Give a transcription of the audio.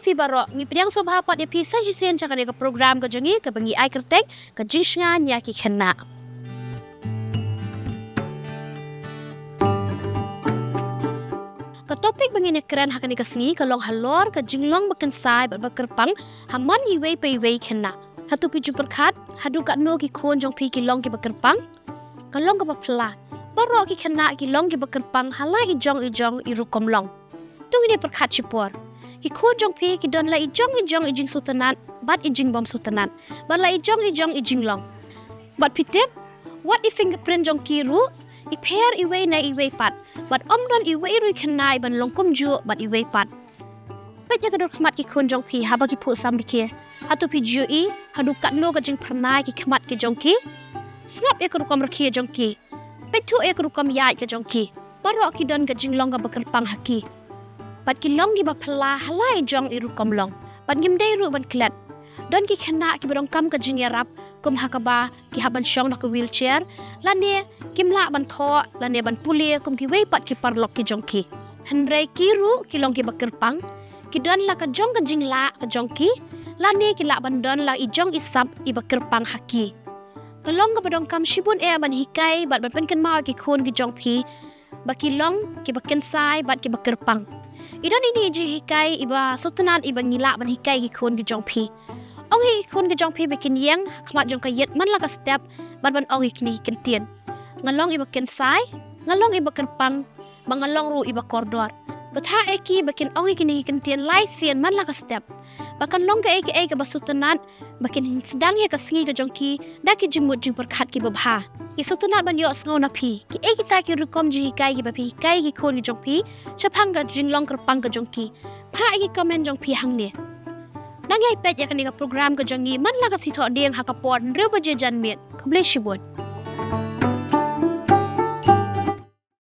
pi barok ngi pdiang sobha pat pi sa shisien chakane ka program ka jongi ka bangi ai kyrteng ka JINGSHNGAIN IA KI KHYNNAH. Ka topik bangin kren hakani ka sngi ka long halor ka jinglong kynsai ba kyrpang haman iwei pa iwei khynnah. Hatu pi jumper khat hadu ka no ki khon jong pi ki long ki ba kyrpang ka long ka ba phla baro ki khynnah ki long ki ba kyrpang hala i jong i rukom long. Tungi ne perkhat chipor ki khon jong pi ki don la i jong i jing sultanat bat i jing bom sultanat bat la i jong i jinglong. Bat pitep what i fingerprint jong ki ru i pair iwei na iwei pat bat omdon iwei ru khynnah ban longkom ju bat iwei pat. Bet ya kador khmat ki khon jong pi haba ki phu sam ki hatu pi ju I hadu kat no ka jing pranai ki khmat ki jong ki snap e rukom rakhi jong ki petu e rukom yai ka jong ki baro ki don ka jinglong ka bakirpang haki bat ki long ki ba phla halai jong I rukom long bat ngim dei ru ban klet don ki khynnah ki bodong kam ka jing yarap kum hakaba ki haban shong na ka wheelchair lane kimla ban tho lane ban puli kum ki wei pat ki parlok ki jong ki handrai ki ru ki long ki bakirpang ki don la ka jong ka jingla ka jong ki lane ki la ban don la I jong I sap I bakirpang haki kalong ka bodong kam shibun e ban hikai bat ban pen ma ki khon ki jong pi baki long ki kynsai bat ki bakirpang idan ini ji hikai iba sultanat iba ngila ban hikai ki khon ki jong pi ong hi khon ki jong pi bekin yang khmat jong ka yet man la ka step bat ban ong ki ni kentien ngalong iba kynsai ngalong iba kyrpang bangalong ru iba kordor batha eki bekin ong ki ni kentien lai sien man la ka step bakan long ka eki ba sultanat bakin sedang ya ka sngi ka jong ki da ki jimut jing perkhat ki babha ki sultanat ban yo sngo na pi ki eki ta ki rukom ji hikai ki ba pi hikai ki khon ki jong pi chapang ka jinglong kyrpang ka jong ki pha eki comment jong pi hang ne nang yai pet ya ka ni ka program ka jong ni man la ka si tho deng ha ka pon reu ba je jan met kble shibon